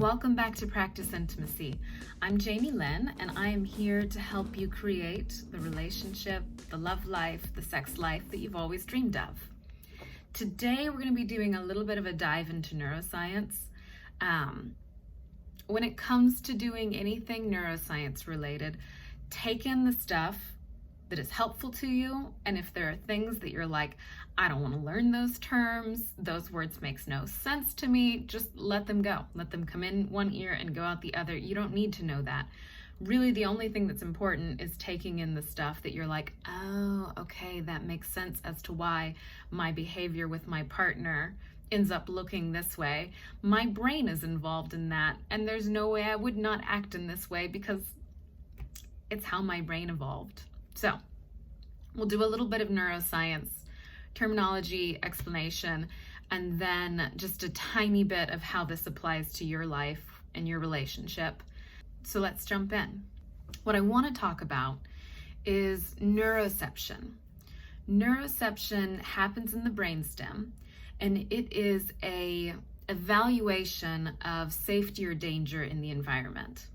Welcome back to Practice Intimacy. I'm Jamie Lynn, and I am here to help you create the relationship, the love life, the sex life that you've always dreamed of. Today, we're going to be doing a little bit of a dive into neuroscience. When it comes to doing anything neuroscience related, take in the stuff that is helpful to you, and if there are things that you're like, I don't want to learn those terms, those words makes no sense to me, just let them go. Let them come in one ear and go out the other. You don't need to know that. Really, the only thing that's important is taking in the stuff that you're like, oh, okay, that makes sense as to why my behavior with my partner ends up looking this way. My brain is involved in that, and there's no way I would not act in this way because it's how my brain evolved. So we'll do a little bit of neuroscience, terminology, explanation, and then just a tiny bit of how this applies to your life and your relationship. So let's jump in. What I want to talk about is neuroception. Neuroception happens in the brainstem, and it is an evaluation of safety or danger in the environment.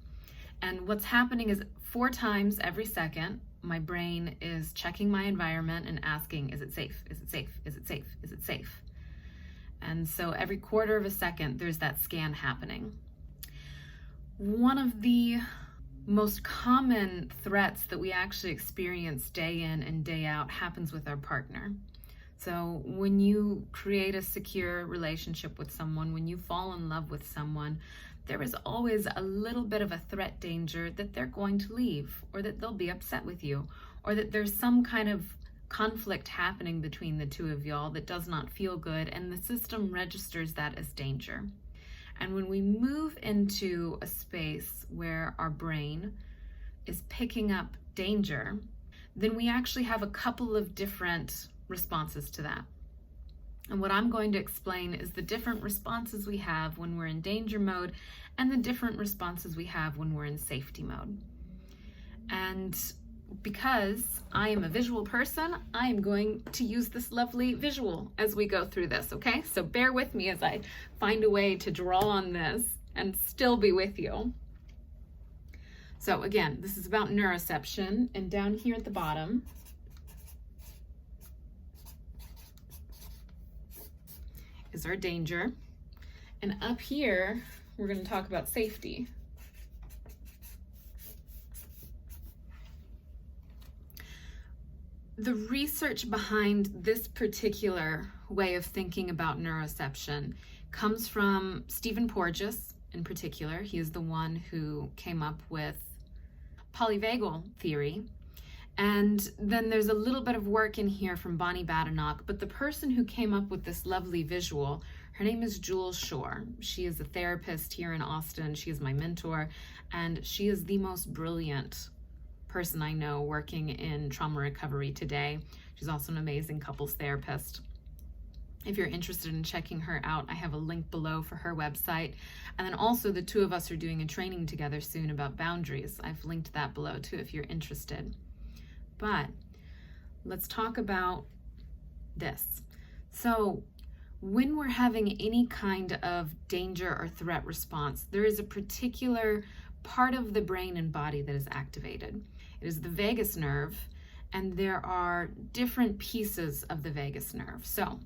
And what's happening is 4 times every second, my brain is checking my environment and asking, is it safe? Is it safe? Is it safe? Is it safe? And so every quarter of a second, there's that scan happening. One of the most common threats that we actually experience day in and day out happens with our partner. So when you create a secure relationship with someone, when you fall in love with someone, there is always a little bit of a threat danger that they're going to leave, or that they'll be upset with you, or that there's some kind of conflict happening between the two of y'all that does not feel good, and the system registers that as danger. And when we move into a space where our brain is picking up danger, then we actually have a couple of different responses to that. And what I'm going to explain is the different responses we have when we're in danger mode and the different responses we have when we're in safety mode. And because I am a visual person, I am going to use this lovely visual as we go through this, okay? So bear with me as I find a way to draw on this and still be with you. So again, this is about neuroception, and down here at the bottom, is our danger. And up here, we're going to talk about safety. The research behind this particular way of thinking about neuroception comes from Stephen Porges in particular. He is the one who came up with Polyvagal Theory. And then there's a little bit of work in here from Bonnie Badenoch, but the person who came up with this lovely visual, her name is Jules Shore. She is a therapist here in Austin. She is my mentor, and she is the most brilliant person I know working in trauma recovery today. She's also an amazing couples therapist. If you're interested in checking her out, I have a link below for her website. And then also the two of us are doing a training together soon about boundaries. I've linked that below too if you're interested. But let's talk about this. So when we're having any kind of danger or threat response, there is a particular part of the brain and body that is activated. It is the vagus nerve, and there are different pieces of the vagus nerve. So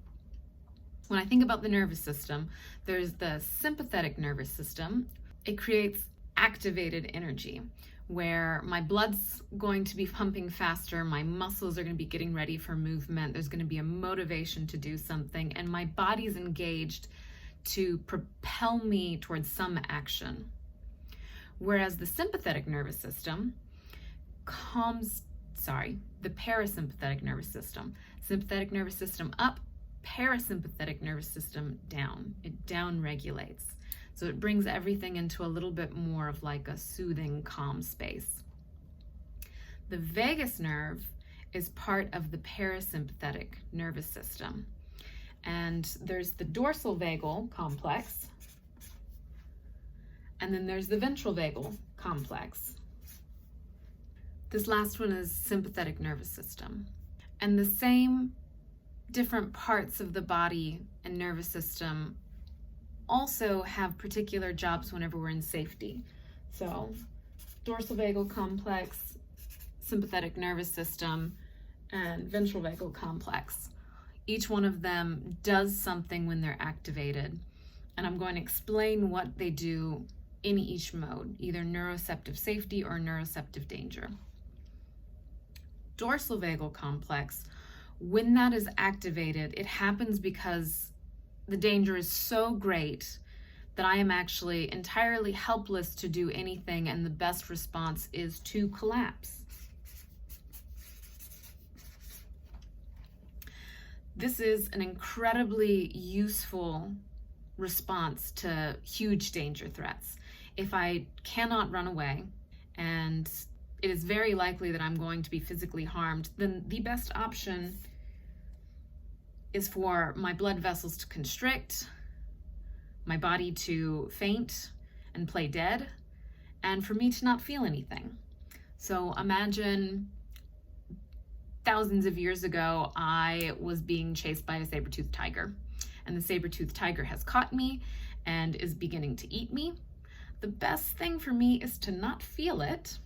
when I think about the nervous system, there's the sympathetic nervous system. It creates activated energy, where my blood's going to be pumping faster, my muscles are going to be getting ready for movement, there's going to be a motivation to do something, and my body's engaged to propel me towards some action. Whereas the sympathetic nervous system the parasympathetic nervous system. Sympathetic nervous system up, parasympathetic nervous system down. It down regulates. So it brings everything into a little bit more of like a soothing, calm space. The vagus nerve is part of the parasympathetic nervous system. And there's the dorsal vagal complex, and then there's the ventral vagal complex. This last one is sympathetic nervous system. And the same different parts of the body and nervous system also have particular jobs whenever we're in safety. So dorsal vagal complex, sympathetic nervous system, and ventral vagal complex. Each one of them does something when they're activated, and I'm going to explain what they do in each mode, either neuroceptive safety or neuroceptive danger. Dorsal vagal complex, when that is activated, it happens because the danger is so great that I am actually entirely helpless to do anything, and the best response is to collapse. This is an incredibly useful response to huge danger threats. If I cannot run away, and it is very likely that I'm going to be physically harmed, then the best option is for my blood vessels to constrict, my body to faint and play dead, and for me to not feel anything. So imagine thousands of years ago, I was being chased by a saber-toothed tiger, and the saber-toothed tiger has caught me and is beginning to eat me. The best thing for me is to not feel it,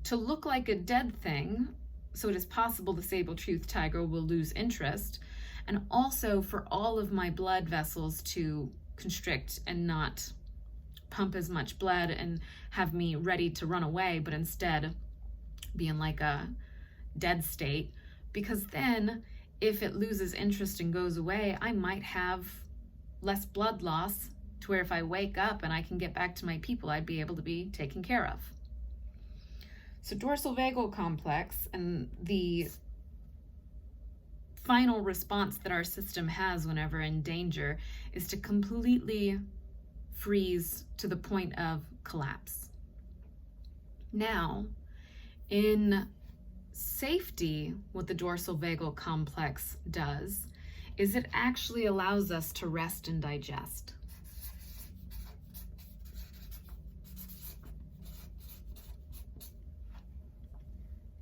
to look like a dead thing, so it is possible the saber-toothed tiger will lose interest, and also for all of my blood vessels to constrict and not pump as much blood and have me ready to run away, but instead be in like a dead state, because then if it loses interest and goes away, I might have less blood loss to where if I wake up and I can get back to my people, I'd be able to be taken care of. So dorsal vagal complex, and the final response that our system has whenever in danger is to completely freeze to the point of collapse. Now, in safety, what the dorsal vagal complex does is it actually allows us to rest and digest.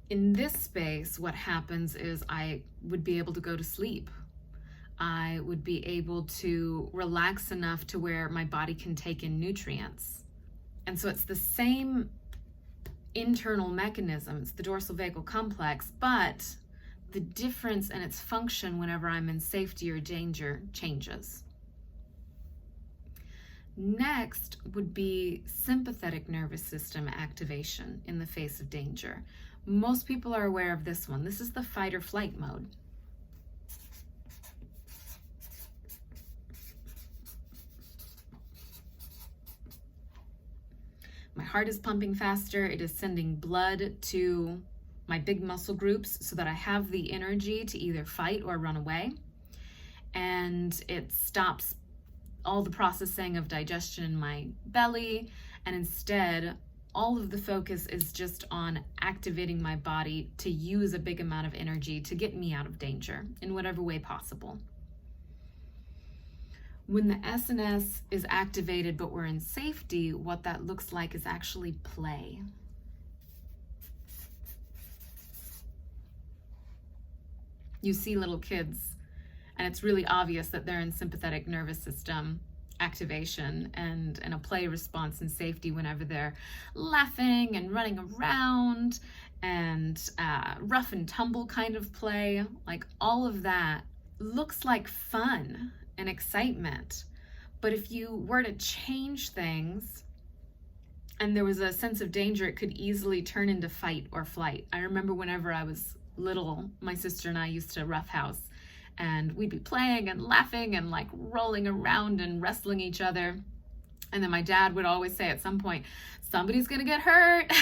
In this space, what happens is I would be able to go to sleep. I would be able to relax enough to where my body can take in nutrients. And so it's the same internal mechanisms, the dorsal vagal complex, but the difference in its function whenever I'm in safety or danger changes. Next would be sympathetic nervous system activation in the face of danger. Most people are aware of this one. This is the fight or flight mode. My heart is pumping faster. It is sending blood to my big muscle groups so that I have the energy to either fight or run away. And it stops all the processing of digestion in my belly, and instead all of the focus is just on activating my body to use a big amount of energy to get me out of danger in whatever way possible. When the SNS is activated but we're in safety, what that looks like is actually play. You see little kids, and it's really obvious that they're in sympathetic nervous system activation and a play response in safety whenever they're laughing and running around and rough and tumble kind of play. Like all of that looks like fun and excitement. But if you were to change things and there was a sense of danger, it could easily turn into fight or flight. I remember whenever I was little, my sister and I used to roughhouse, and we'd be playing and laughing and like rolling around and wrestling each other. And then my dad would always say at some point, somebody's gonna get hurt.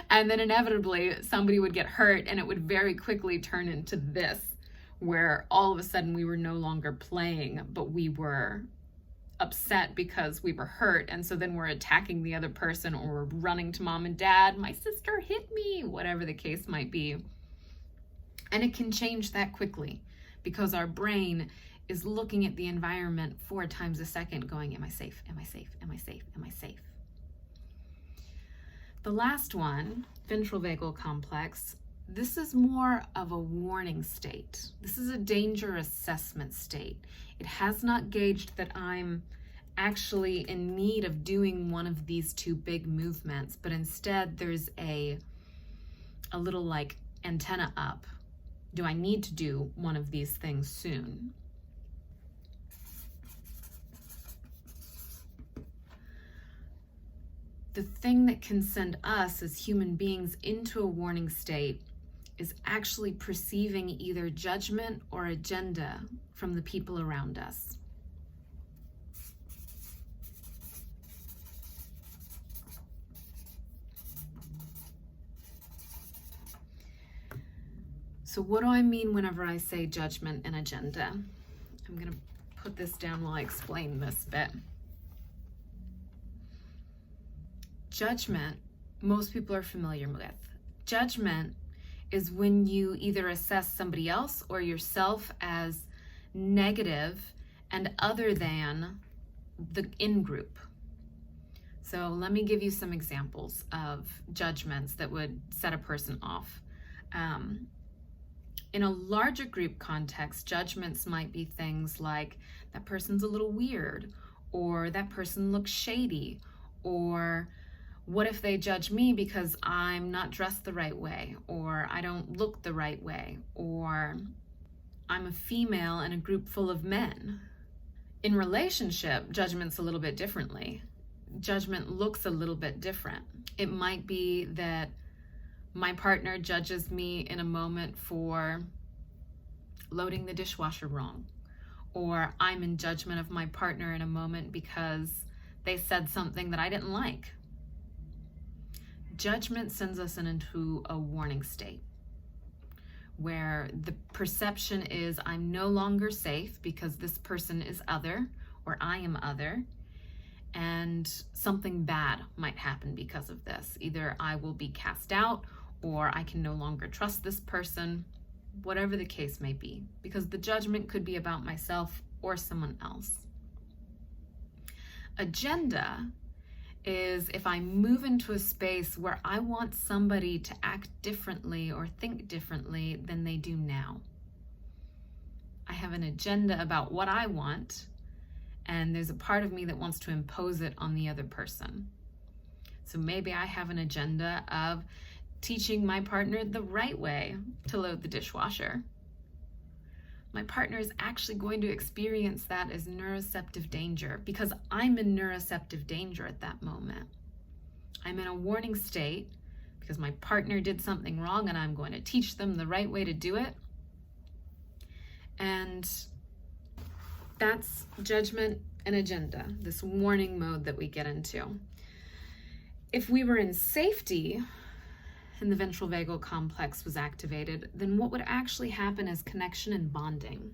And then inevitably somebody would get hurt, and it would very quickly turn into this, where all of a sudden we were no longer playing, but we were upset because we were hurt. And so then we're attacking the other person, or we're running to mom and dad, my sister hit me, whatever the case might be. And it can change that quickly, because our brain is looking at the environment 4 times a second going, am I safe? Am I safe? Am I safe? Am I safe? The last one, ventral vagal complex, this is more of a warning state. This is a danger assessment state. It has not gauged that I'm actually in need of doing one of these two big movements, but instead there's a little like antenna up. Do I need to do one of these things soon? The thing that can send us as human beings into a warning state is actually perceiving either judgment or agenda from the people around us. So what do I mean whenever I say judgment and agenda? I'm going to put this down while I explain this bit. Judgment, most people are familiar with. Judgment is when you either assess somebody else or yourself as negative and other than the in-group. So let me give you some examples of judgments that would set a person off. In a larger group context, judgments might be things like, that person's a little weird, or that person looks shady, or what if they judge me because I'm not dressed the right way, or I don't look the right way, or I'm a female in a group full of men. In relationship, judgment's a little bit differently. Judgment looks a little bit different. It might be that my partner judges me in a moment for loading the dishwasher wrong, or I'm in judgment of my partner in a moment because they said something that I didn't like. Judgment sends us into a warning state where the perception is I'm no longer safe because this person is other, or I am other, and something bad might happen because of this. Either I will be cast out, or I can no longer trust this person, whatever the case may be, because the judgment could be about myself or someone else. Agenda is if I move into a space where I want somebody to act differently or think differently than they do now. I have an agenda about what I want, and there's a part of me that wants to impose it on the other person. So maybe I have an agenda of teaching my partner the right way to load the dishwasher. My partner is actually going to experience that as neuroceptive danger because I'm in neuroceptive danger at that moment. I'm in a warning state because my partner did something wrong and I'm going to teach them the right way to do it. And that's judgment and agenda, this warning mode that we get into. If we were in safety, and the ventral vagal complex was activated, then what would actually happen is connection and bonding.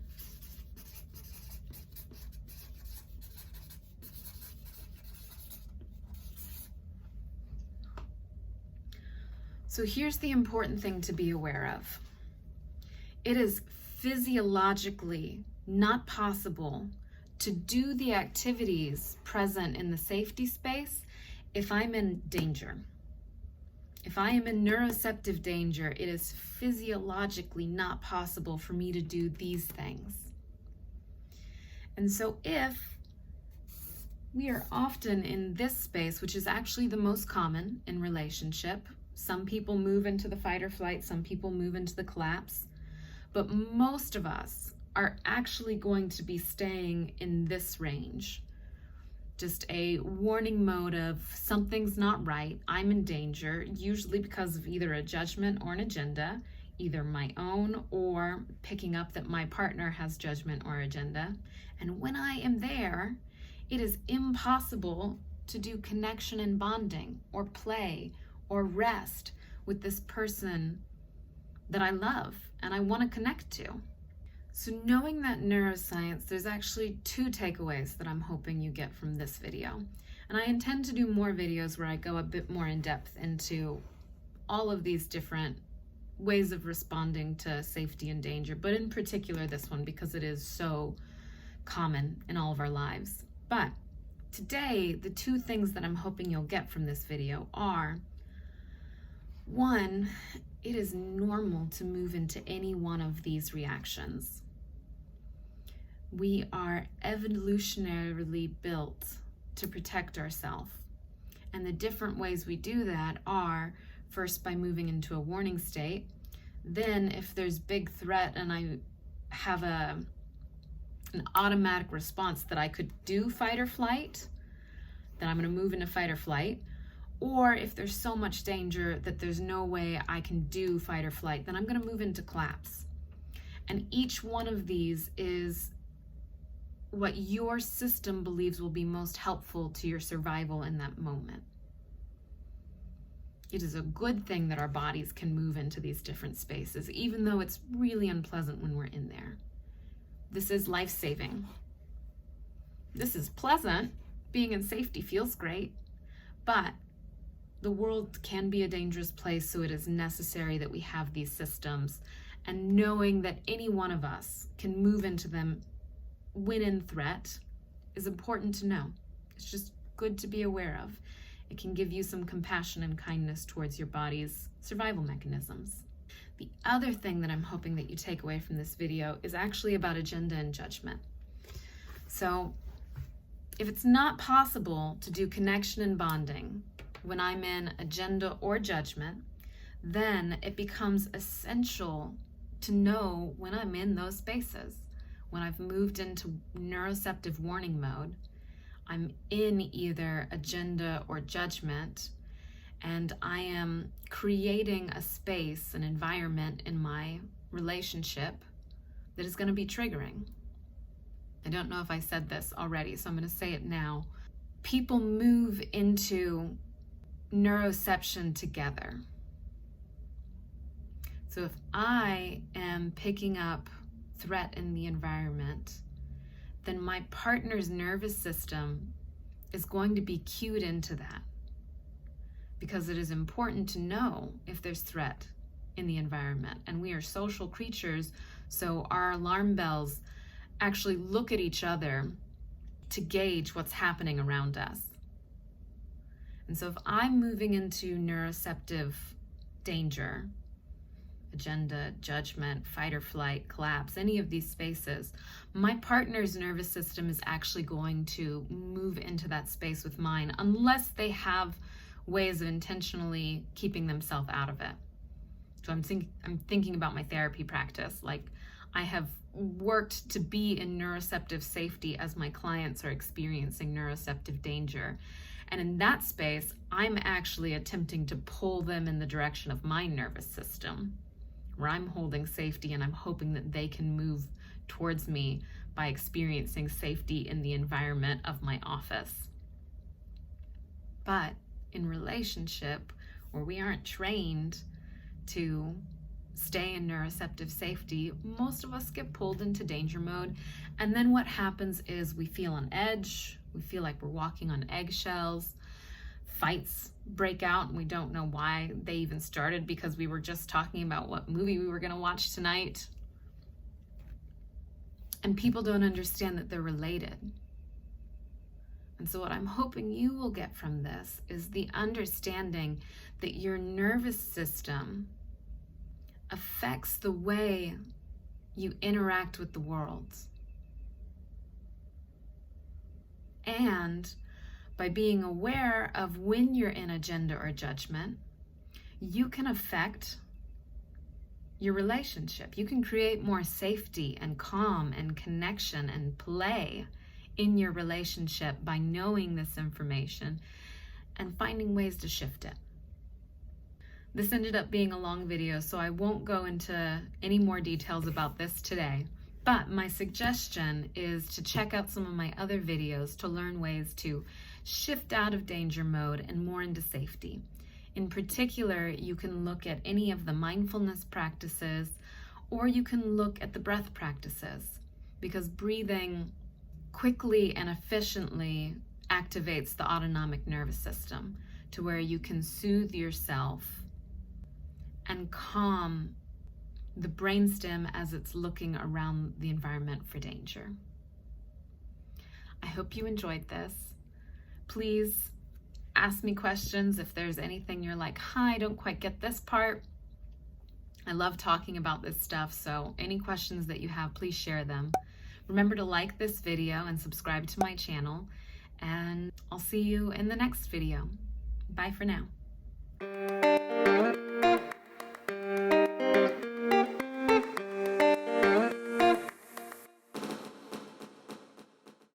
So here's the important thing to be aware of. It is physiologically not possible to do the activities present in the safety space if I'm in danger. If I am in neuroceptive danger, it is physiologically not possible for me to do these things. And so if we are often in this space, which is actually the most common in relationship, some people move into the fight or flight, some people move into the collapse, but most of us are actually going to be staying in this range. Just a warning mode of something's not right, I'm in danger, usually because of either a judgment or an agenda, either my own or picking up that my partner has judgment or agenda. And when I am there, it is impossible to do connection and bonding or play or rest with this person that I love and I want to connect to. So knowing that neuroscience, there's actually two takeaways that I'm hoping you get from this video. And I intend to do more videos where I go a bit more in depth into all of these different ways of responding to safety and danger, but in particular this one because it is so common in all of our lives. But today, the two things that I'm hoping you'll get from this video are, one, it is normal to move into any one of these reactions. We are evolutionarily built to protect ourselves. And the different ways we do that are first by moving into a warning state. Then if there's big threat and I have an automatic response that I could do fight or flight, then I'm going to move into fight or flight. Or if there's so much danger that there's no way I can do fight or flight, then I'm going to move into collapse. And each one of these is what your system believes will be most helpful to your survival in that moment. It is a good thing that our bodies can move into these different spaces, even though it's really unpleasant when we're in there. This is life-saving. This is pleasant. Being in safety feels great, but the world can be a dangerous place, so it is necessary that we have these systems, and knowing that any one of us can move into them when in threat is important to know. It's just good to be aware of. It can give you some compassion and kindness towards your body's survival mechanisms. The other thing that I'm hoping that you take away from this video is actually about agenda and judgment. So if it's not possible to do connection and bonding when I'm in agenda or judgment, then it becomes essential to know when I'm in those spaces. When I've moved into neuroceptive warning mode, I'm in either agenda or judgment, and I am creating a space, an environment in my relationship that is going to be triggering. I don't know if I said this already, so I'm going to say it now. People move into neuroception together. So if I am picking up threat in the environment, then my partner's nervous system is going to be cued into that, because it is important to know if there's threat in the environment. And we are social creatures, so our alarm bells actually look at each other to gauge what's happening around us. And so if I'm moving into neuroceptive danger, agenda, judgment, fight or flight, collapse, any of these spaces, my partner's nervous system is actually going to move into that space with mine, unless they have ways of intentionally keeping themselves out of it. So I'm thinking about my therapy practice. Like, I have worked to be in neuroceptive safety as my clients are experiencing neuroceptive danger. And in that space, I'm actually attempting to pull them in the direction of my nervous system, where I'm holding safety, and I'm hoping that they can move towards me by experiencing safety in the environment of my office. But in relationship, where we aren't trained to stay in neuroceptive safety, most of us get pulled into danger mode. And then what happens is we feel on edge. We feel like we're walking on eggshells. Fights break out, and we don't know why they even started, because we were just talking about what movie we were going to watch tonight. And people don't understand that they're related. And so what I'm hoping you will get from this is the understanding that your nervous system affects the way you interact with the world. And by being aware of when you're in agenda or judgment, you can affect your relationship. You can create more safety and calm and connection and play in your relationship by knowing this information and finding ways to shift it. This ended up being a long video, so I won't go into any more details about this today. But my suggestion is to check out some of my other videos to learn ways to shift out of danger mode and more into safety. In particular, you can look at any of the mindfulness practices, or you can look at the breath practices, because breathing quickly and efficiently activates the autonomic nervous system to where you can soothe yourself and calm the brainstem as it's looking around the environment for danger. I hope you enjoyed this. Please ask me questions if there's anything you're like, I don't quite get this part. I love talking about this stuff, so any questions that you have, please share them. Remember to like this video and subscribe to my channel, and I'll see you in the next video. Bye for now.